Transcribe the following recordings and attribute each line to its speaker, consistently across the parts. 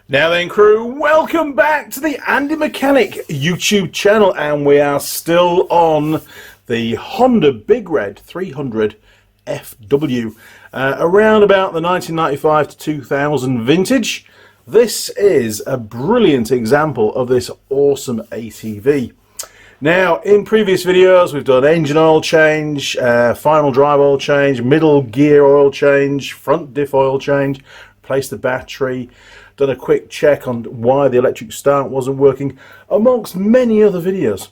Speaker 1: Now then, crew, welcome back to the Andy Mechanic YouTube channel, and we are still on the Honda Bigred 300 FW, around about the 1995 to 2000 vintage. This is a brilliant example of this awesome ATV. Now, in previous videos, we've done engine oil change, final drive oil change, middle gear oil change, front diff oil change, replaced the battery, done a quick check on why the electric start wasn't working, amongst many other videos.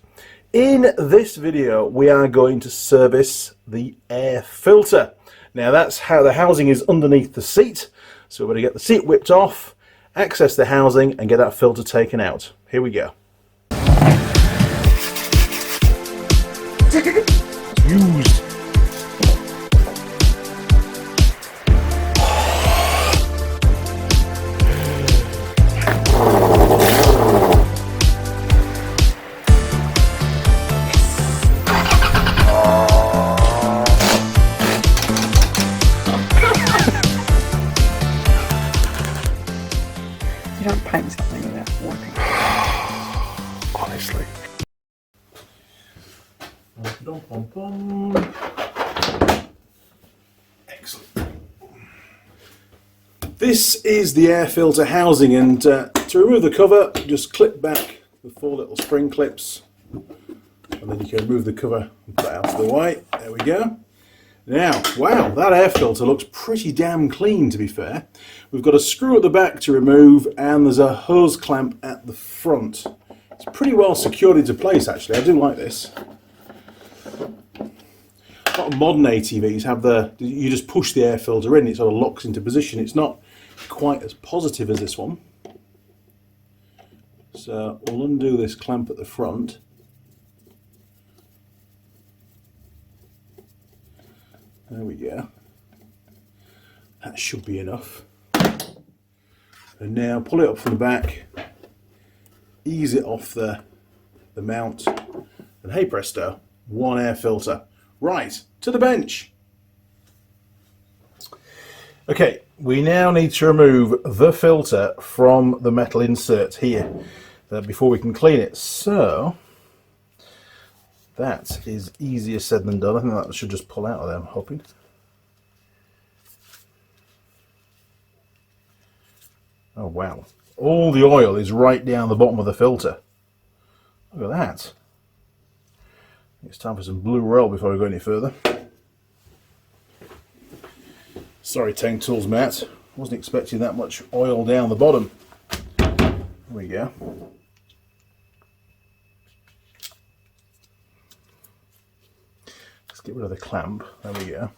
Speaker 1: In this video, we are going to service the air filter. Now, that's how the housing is underneath the seat. So we're going to get the seat whipped off, access the housing, and get that filter taken out. Here we go. Used.
Speaker 2: You don't paint something without warping.
Speaker 1: Honestly. Excellent. This is the air filter housing, and to remove the cover, just clip back the 4 little spring clips, and then you can remove the cover and put it out of the way. There we go. Now, wow, that air filter looks pretty damn clean, to be fair. We've got a screw at the back to remove, and there's a hose clamp at the front. It's pretty well secured into place, actually. I do like this. A lot of modern ATVs have you just push the air filter in, it sort of locks into position. It's not quite as positive as this one. So we'll undo this clamp at the front. There we go. That should be enough. And now pull it up from the back, ease it off the mount, and hey presto, one air filter. Right, to the bench. Okay, we now need to remove the filter from the metal insert here before we can clean it. So that is easier said than done. I think that should just pull out of there, I'm hoping. Oh wow, all the oil is right down the bottom of the filter. Look at that. It's time for some blue roll before we go any further. Sorry, Tank Tools Matt, wasn't expecting that much oil down the bottom. There we go. Let's get rid of the clamp. There we go.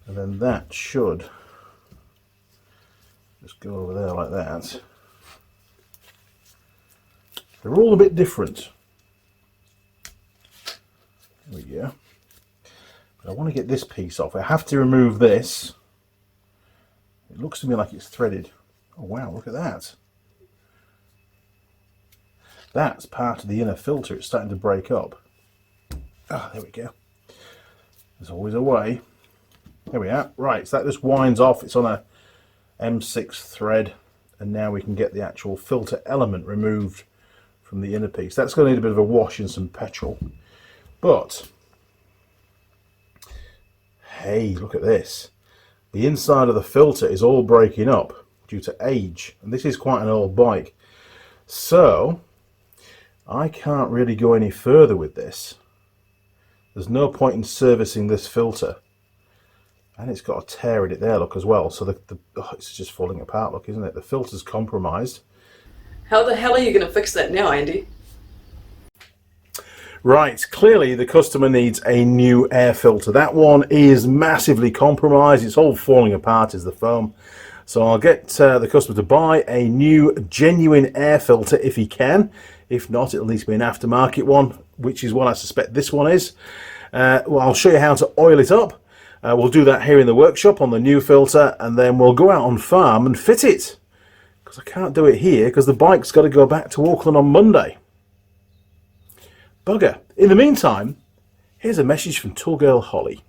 Speaker 1: And then that should just go over there like that. They're all a bit different. There we go. But I want to get this piece off. I have to remove this. It looks to me like it's threaded. Oh wow, look at that. That's part of the inner filter. It's starting to break up. Ah, there we go. There's always a way. There we are. Right, so that just winds off. It's on a M6 thread, and now we can get the actual filter element removed from the inner piece. That's going to need a bit of a wash and some petrol. But hey, look at this. The inside of the filter is all breaking up due to age, and this is quite an old bike. So I can't really go any further with this. There's no point in servicing this filter. And it's got a tear in it there, look, as well. So it's just falling apart, look, isn't it? The filter's compromised.
Speaker 2: How the hell are you going to fix that now, Andy?
Speaker 1: Right, clearly the customer needs a new air filter. That one is massively compromised. It's all falling apart as the foam. So I'll get the customer to buy a new genuine air filter if he can. If not, it'll need to be an aftermarket one, which is what I suspect this one is. Well, I'll show you how to oil it up. We'll do that here in the workshop on the new filter, and then we'll go out on farm and fit it. Because I can't do it here because the bike's got to go back to Auckland on Monday. Bugger. In the meantime, here's a message from Tour Girl Holly.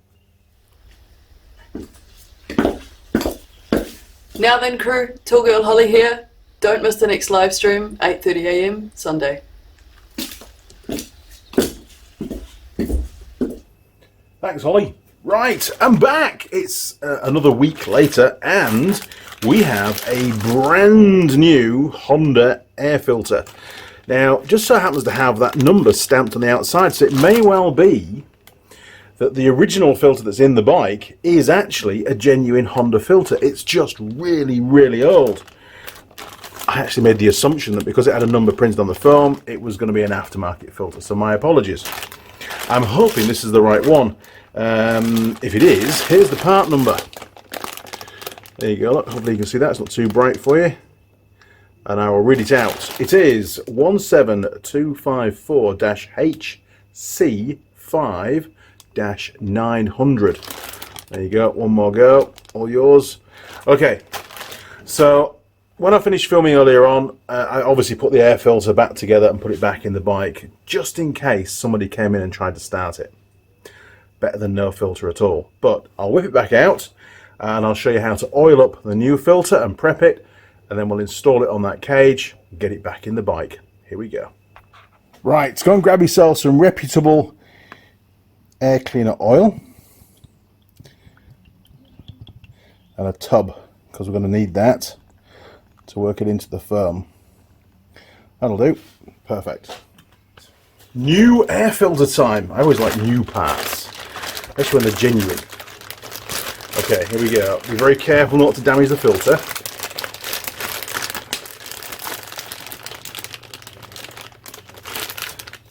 Speaker 2: Now then, crew, Tall Girl Holly here. Don't miss the next live stream, 8:30 AM Sunday.
Speaker 1: Thanks, Holly. Right, I'm back. It's another week later, and we have a brand new Honda air filter. Now, just so happens to have that number stamped on the outside, so it may well be that the original filter that's in the bike is actually a genuine Honda filter. It's just really, really old. I actually made the assumption that because it had a number printed on the foam, it was going to be an aftermarket filter, so my apologies. I'm hoping this is the right one. If it is, here's the part number. There you go, look, hopefully you can see that, it's not too bright for you. And I will read it out. It is 17254-HC5-900. There you go, one more go, all yours. Okay, so when I finished filming earlier on, I obviously put the air filter back together and put it back in the bike, just in case somebody came in and tried to start it. Better than no filter at all. But I'll whip it back out, and I'll show you how to oil up the new filter and prep it, and then we'll install it on that cage and get it back in the bike. Here we go. Right, go and grab yourself some reputable air cleaner oil and a tub, because we're going to need that to work it into the foam. That'll do. Perfect. New air filter time. I always like new parts, especially when they're genuine. Okay, here we go. Be very careful not to damage the filter.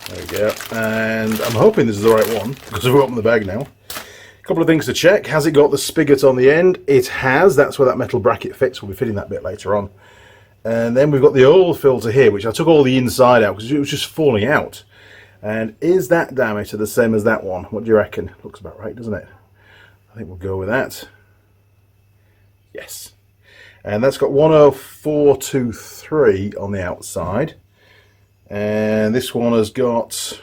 Speaker 1: There we go. And I'm hoping this is the right one, because we've opened the bag now. A couple of things to check. Has it got the spigot on the end? It has. That's where that metal bracket fits. We'll be fitting that bit later on. And then we've got the old filter here, which I took all the inside out because it was just falling out. And is that diameter the same as that one? What do you reckon? Looks about right, doesn't it? I think we'll go with that. Yes. And that's got 10423 on the outside. And this one has got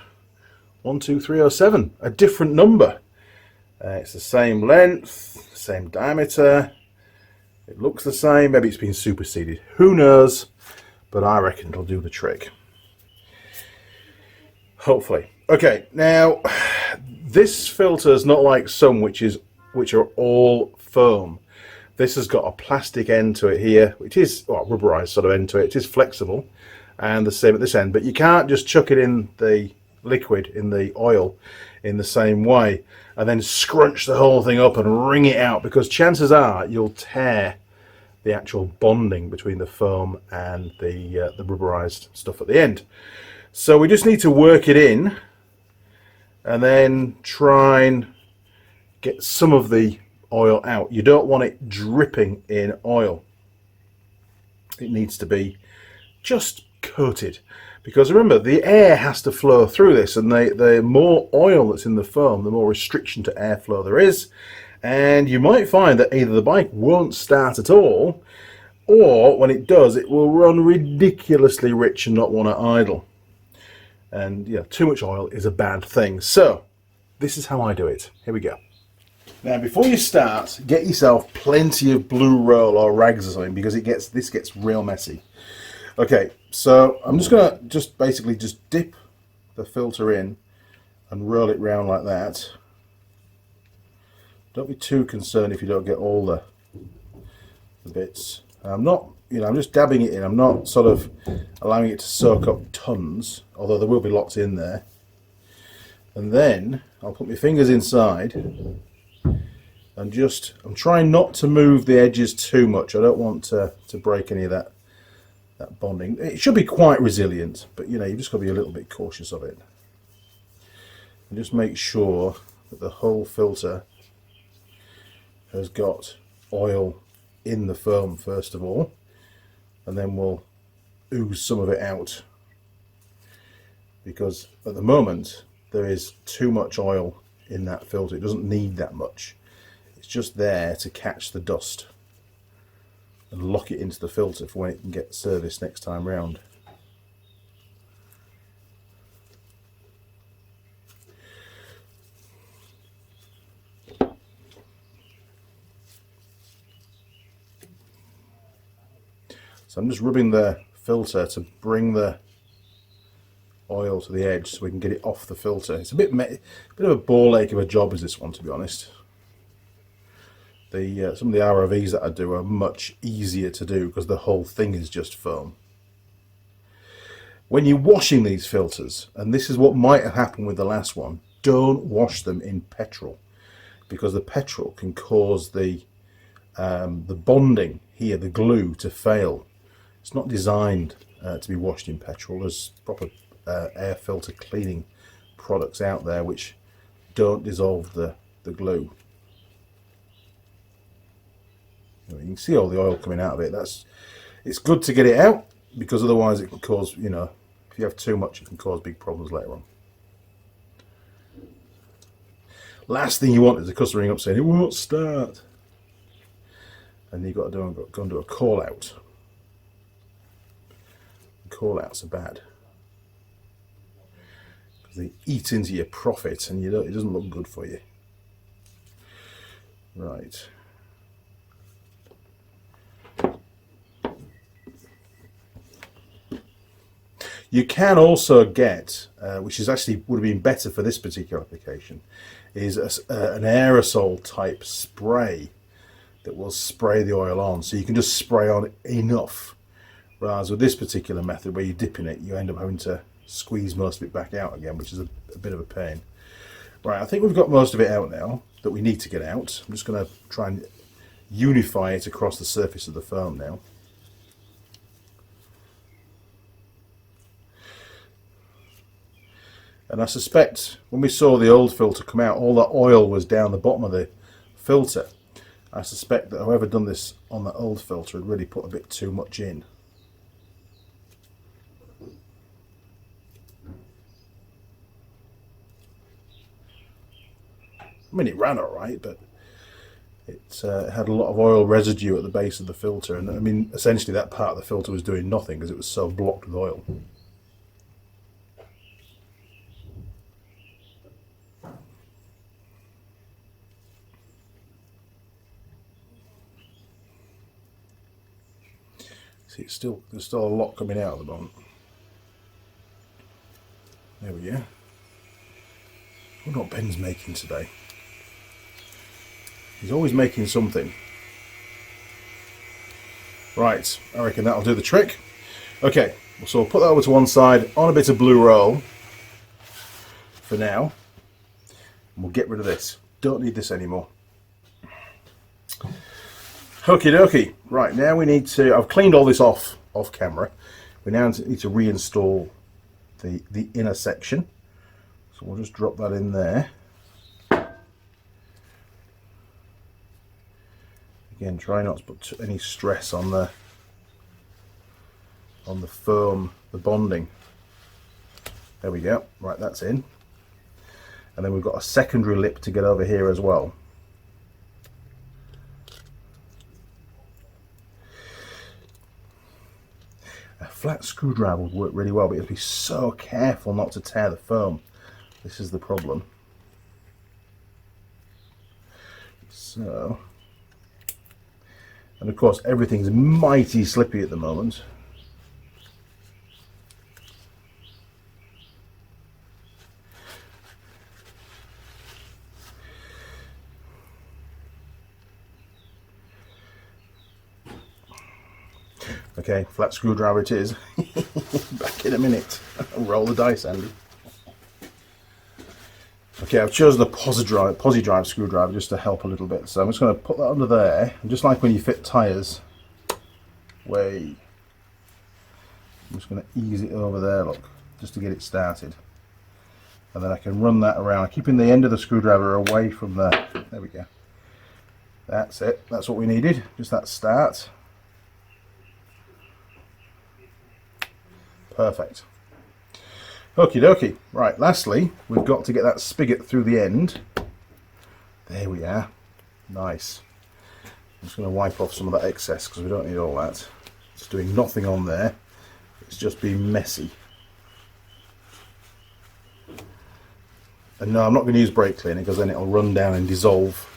Speaker 1: 12307, a different number. It's the same length, same diameter. It looks the same. Maybe it's been superseded. Who knows? But I reckon it'll do the trick. Hopefully. Okay, now this filter is not like some which are all foam. This has got a plastic end to it here, which is rubberized sort of end to it. It is flexible, and the same at this end. But you can't just chuck it in the liquid, in the oil, in the same way, and then scrunch the whole thing up and wring it out, because chances are you'll tear the actual bonding between the foam and the rubberized stuff at the end. So we just need to work it in and then try and get some of the oil out. You don't want it dripping in oil. It needs to be just coated, because remember, the air has to flow through this, and the more oil that's in the foam, the more restriction to airflow there is, and you might find that either the bike won't start at all, or when it does, it will run ridiculously rich and not want to idle. And too much oil is a bad thing. So this is how I do it. Here we go. Now, before you start, get yourself plenty of blue roll or rags or something, because this gets real messy. Okay, so I'm just gonna basically dip the filter in and roll it round like that. Don't be too concerned if you don't get all the bits. I'm not, I'm just dabbing it in. I'm not sort of allowing it to soak up tons, although there will be lots in there. And then I'll put my fingers inside and I'm trying not to move the edges too much. I don't want to break any of that bonding. It should be quite resilient, but you've just got to be a little bit cautious of it. And just make sure that the whole filter has got oil in the foam first of all, and then we'll ooze some of it out, because at the moment there is too much oil in that filter. It doesn't need that much. It's just there to catch the dust and lock it into the filter for when it can get serviced next time round. So I'm just rubbing the filter to bring the oil to the edge so we can get it off the filter. It's a bit of a ball ache of a job, is this one, to be honest. Some of the ROVs that I do are much easier to do because the whole thing is just foam. When you're washing these filters, and this is what might have happened with the last one, don't wash them in petrol, because the petrol can cause the bonding here, the glue, to fail. It's not designed to be washed in petrol. There's proper air filter cleaning products out there which don't dissolve the glue. You can see all the oil coming out of it. It's good to get it out, because otherwise it can cause, you know, if you have too much, it can cause big problems later on. Last thing you want is a customer ring up saying it won't start, and you've got to go and do a call out. Call outs are bad because they eat into your profit, and it doesn't look good for you. Right. You can also get, which is actually would have been better for this particular application, is an aerosol type spray that will spray the oil on. So you can just spray on enough. Whereas with this particular method, where you dip in it, you end up having to squeeze most of it back out again, which is a bit of a pain. Right, I think we've got most of it out now that we need to get out. I'm just going to try and unify it across the surface of the foam now. And I suspect when we saw the old filter come out, all that oil was down the bottom of the filter. I suspect that whoever done this on the old filter had really put a bit too much in. I mean, it ran all right, but it had a lot of oil residue at the base of the filter. And I mean, essentially that part of the filter was doing nothing because it was so blocked with oil. See, there's still a lot coming out at the moment. There we go. I wonder what Ben's making today. He's always making something. Right, I reckon that'll do the trick. Okay, so we'll put that over to one side on a bit of blue roll for now. And we'll get rid of this. Don't need this anymore. Okie dokie. Right, now we need to, I've cleaned all this off camera. We now need to reinstall the inner section. So we'll just drop that in there. Again, try not to put any stress on the foam, the bonding. There we go. Right, that's in. And then we've got a secondary lip to get over here as well. A flat screwdriver would work really well, but you have to be so careful not to tear the foam. This is the problem. So, and of course everything's mighty slippy at the moment. Okay, flat screwdriver it is. Back in a minute. Roll the dice, Andy. Okay, I've chosen the posi drive screwdriver just to help a little bit. So I'm just going to put that under there, and just like when you fit tyres, I'm just going to ease it over there, look, just to get it started. And then I can run that around, keeping the end of the screwdriver away from there we go. That's it, that's what we needed, just that start. Perfect. Okie dokie. Right, lastly, we've got to get that spigot through the end. There we are. Nice. I'm just going to wipe off some of that excess because we don't need all that. It's doing nothing on there. It's just being messy. And no, I'm not going to use brake cleaner because then it'll run down and dissolve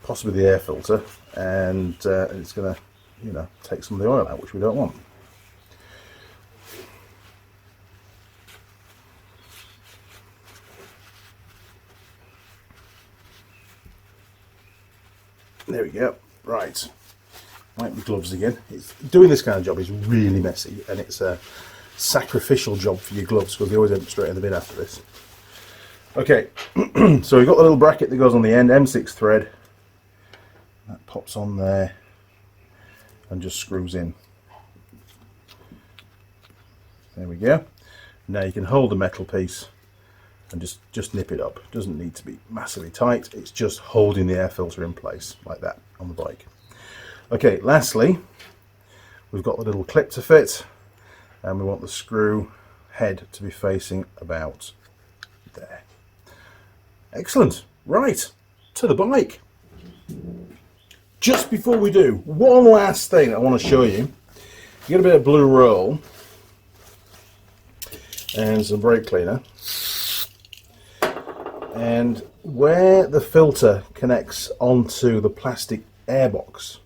Speaker 1: possibly the air filter, and it's going to you know, take some of the oil out, which we don't want. There we go. Right. Wipe the gloves again. Doing this kind of job is really messy, and it's a sacrificial job for your gloves because they always end up straight in the bin after this. Okay, so we've got the little bracket that goes on the end, M6 thread. That pops on there and just screws in. There we go. Now you can hold the metal piece and just nip it up. It doesn't need to be massively tight. It's just holding the air filter in place like that on the bike. Okay, lastly, we've got the little clip to fit, and we want the screw head to be facing about there. Excellent. Right, to the bike. Just before we do, one last thing I want to show you. You get a bit of blue roll and some brake cleaner, and where the filter connects onto the plastic airbox,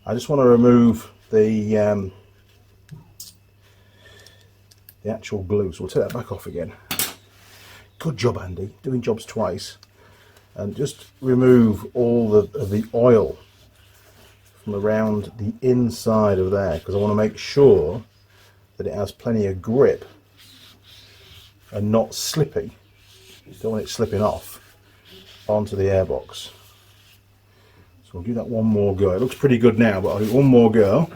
Speaker 1: I just want to remove the actual glue. So we'll take that back off again. Good job, Andy, doing jobs twice. And just remove all of the oil from around the inside of there, because I want to make sure that it has plenty of grip and not slippy. Don't want it slipping off onto the airbox. So we'll do that one more go. It looks pretty good now, but I'll do one more go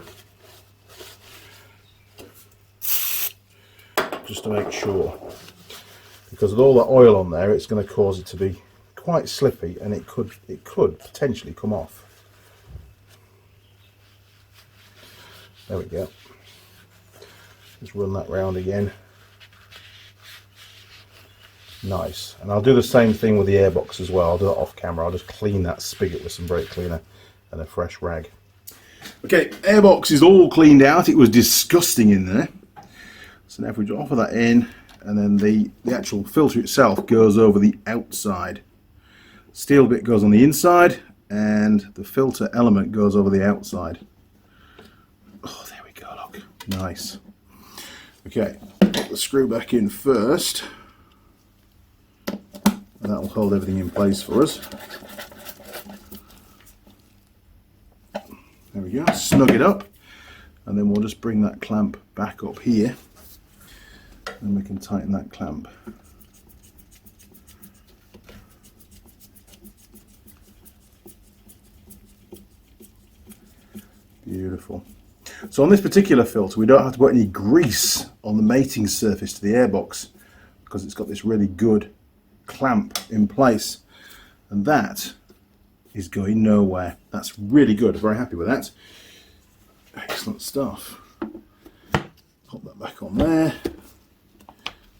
Speaker 1: just to make sure, because with all that oil on there, it's going to cause it to be quite slippy, and it could potentially come off. There we go. Just run that round again. Nice. And I'll do the same thing with the airbox as well. I'll do that off camera. I'll just clean that spigot with some brake cleaner and a fresh rag. Okay, airbox is all cleaned out. It was disgusting in there. So now if we offer that in, and then the actual filter itself goes over the outside. Steel bit goes on the inside, and the filter element goes over the outside. Oh, there we go, look. Nice. Okay, put the screw back in first. And that will hold everything in place for us. There we go, snug it up, and then we'll just bring that clamp back up here, and we can tighten that clamp. Beautiful. So on this particular filter, we don't have to put any grease on the mating surface to the airbox, because it's got this really good clamp in place, and that is going nowhere. That's really good. I'm very happy with that. Excellent stuff. Pop that back on there.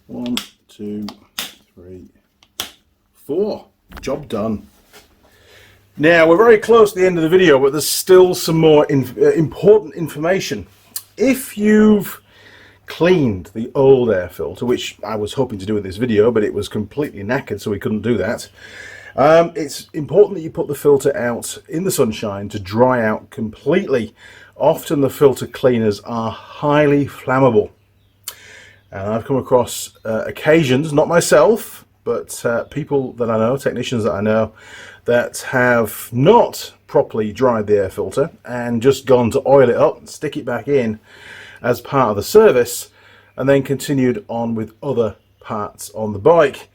Speaker 1: 1, 2, 3, 4. Job done. Now we're very close to the end of the video, but there's still some more important information. If you've cleaned the old air filter, which I was hoping to do in this video, but it was completely knackered, so we couldn't do that. It's important that you put the filter out in the sunshine to dry out completely. Often the filter cleaners are highly flammable, and I've come across occasions, not myself, but people that I know, technicians that I know, that have not properly dried the air filter and just gone to oil it up and stick it back in as part of the service, and then continued on with other parts on the bike,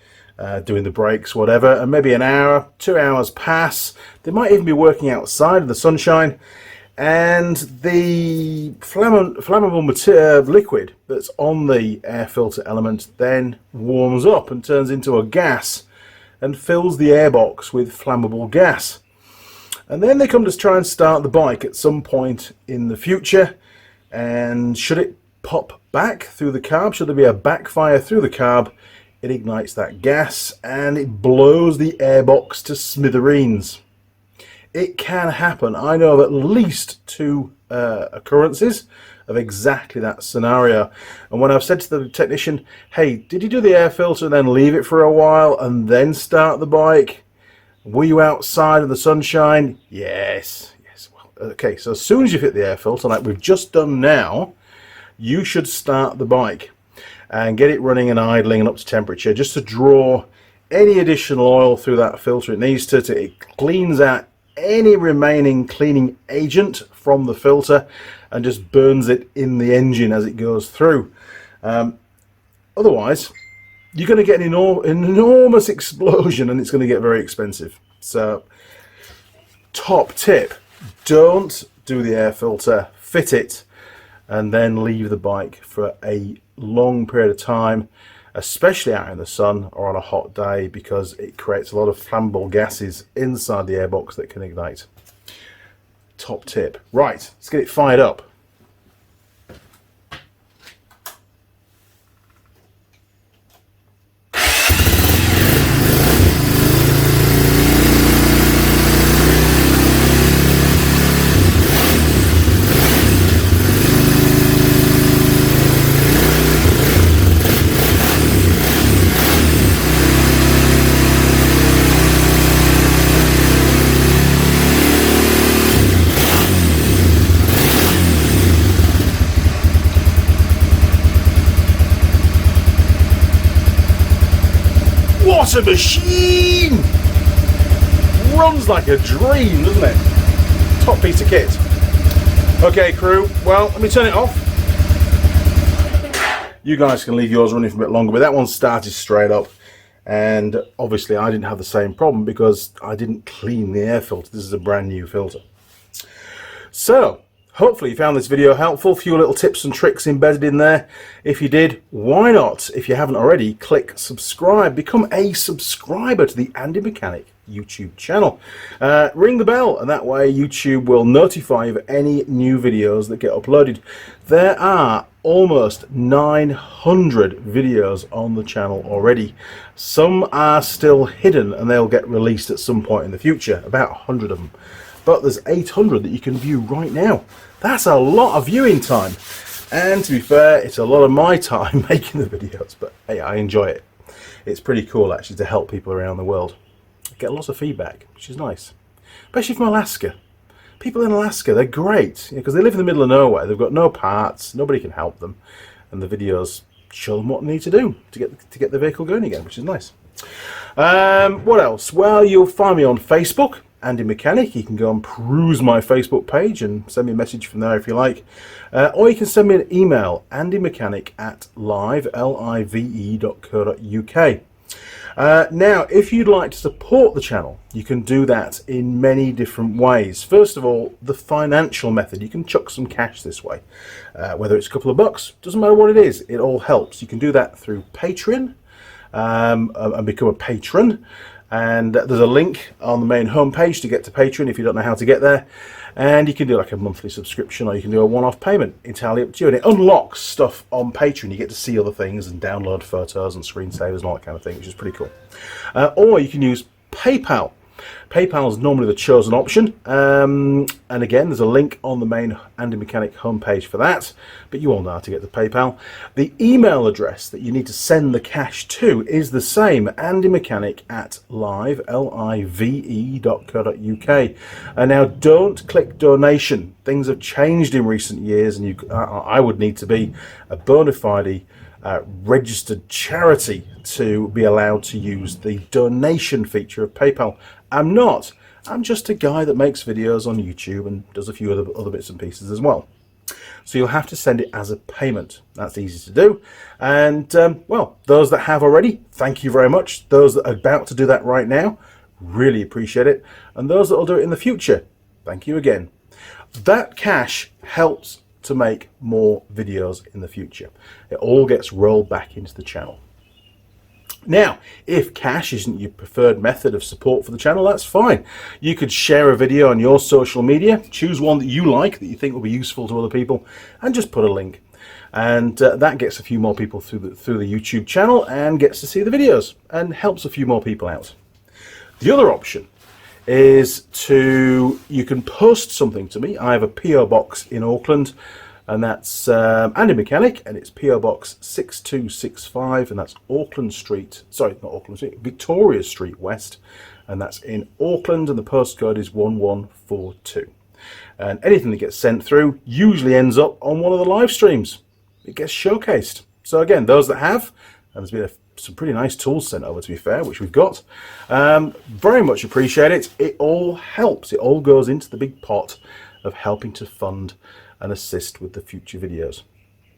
Speaker 1: doing the brakes, whatever, and maybe an hour, 2 hours pass. They might even be working outside in the sunshine, and the flammable liquid that's on the air filter element then warms up and turns into a gas and fills the airbox with flammable gas. And then they come to try and start the bike at some point in the future, and should it pop back through the carb, should there be a backfire through the carb, it ignites that gas and it blows the airbox to smithereens. It can happen. I know of at least 2 occurrences of exactly that scenario. And when I've said to the technician, hey, did you do the air filter and then leave it for a while and then start the bike? Were you outside in the sunshine? Yes. Okay, so as soon as you fit the air filter, like we've just done now, you should start the bike and get it running and idling and up to temperature, just to draw any additional oil through that filter it needs to. It cleans out any remaining cleaning agent from the filter and just burns it in the engine as it goes through. Otherwise, you're going to get an enormous explosion, and it's going to get very expensive. So, top tip, don't do the air filter, fit it, and then leave the bike for a long period of time, especially out in the sun or on a hot day, because it creates a lot of flammable gases inside the airbox that can ignite. Top tip. Right, let's get it fired up. What a machine! Runs like a dream, doesn't it? Top piece of kit. Okay, crew, well, let me turn it off. You guys can leave yours running for a bit longer, but that one started straight up. And obviously I didn't have the same problem because I didn't clean the air filter. This is a brand new filter. So, hopefully you found this video helpful. A few little tips and tricks embedded in there. If you did, why not, if you haven't already, click subscribe. Become a subscriber to the Andy Mechanic YouTube channel. Ring the bell, and that way YouTube will notify you of any new videos that get uploaded. There are almost 900 videos on the channel already. Some are still hidden and they'll get released at some point in the future, about 100 of them. But there's 800 that you can view right now. That's a lot of viewing time. And to be fair, it's a lot of my time making the videos, but hey, I enjoy it. It's pretty cool actually to help people around the world. I get lots of feedback, which is nice. Especially from Alaska. People in Alaska, they're great, because they live in the middle of nowhere. They've got no parts, nobody can help them. And the videos show them what they need to do to get the vehicle going again, which is nice. What else? Well, you'll find me on Facebook, Andy Mechanic. You can go and peruse my Facebook page and send me a message from there if you like. Or you can send me an email, andymechanic@live.co.uk. Now, if you'd like to support the channel, you can do that in many different ways. First of all, the financial method. You can chuck some cash this way. Whether it's a couple of bucks, doesn't matter what it is, it all helps. You can do that through Patreon and become a patron. And there's a link on the main homepage to get to Patreon if you don't know how to get there. And you can do like a monthly subscription, or you can do a one-off payment, entirely up to you. And it unlocks stuff on Patreon. You get to see other things and download photos and screensavers and all that kind of thing, which is pretty cool. Or you can use PayPal. PayPal is normally the chosen option, and again there's a link on the main Andy Mechanic homepage for that, but you all know how to get to PayPal. The email address that you need to send the cash to is the same, andymechanic@live.co.uk. And now don't click donation. Things have changed in recent years, and I would need to be a bona fide registered charity to be allowed to use the donation feature of PayPal. I'm not. I'm just a guy that makes videos on YouTube and does a few other bits and pieces as well. So you'll have to send it as a payment. That's easy to do. And well, those that have already, thank you very much. Those that are about to do that right now, really appreciate it. And those that will do it in the future, thank you again. That cash helps to make more videos in the future. It all gets rolled back into the channel. Now, if cash isn't your preferred method of support for the channel, that's fine. You could share a video on your social media, choose one that you like, that you think will be useful to other people, and just put a link. And that gets a few more people through the YouTube channel and gets to see the videos and helps a few more people out. The other option is you can post something to me. I have a PO box in Auckland, and that's Andy Mechanic, and it's PO Box 6265, and that's Auckland Street, sorry, not Auckland Street, Victoria Street West, and that's in Auckland, and the postcode is 1142. and anything that gets sent through usually ends up on one of the live streams. It gets showcased. So again, those that have, and there's been some pretty nice tools sent over, to be fair, which we've got, very much appreciate it. It all helps. It all goes into the big pot of helping to fund and assist with the future videos.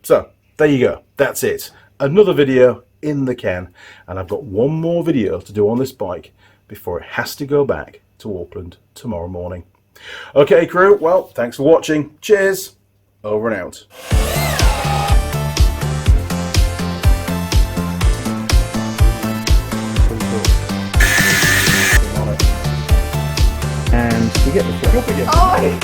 Speaker 1: So there you go. That's it. Another video in the can, and I've got one more video to do on this bike before it has to go back to Auckland tomorrow morning. Okay, crew. Well, thanks for watching. Cheers. Over and out. And you get the foot up again.
Speaker 2: Oh!
Speaker 1: Yes.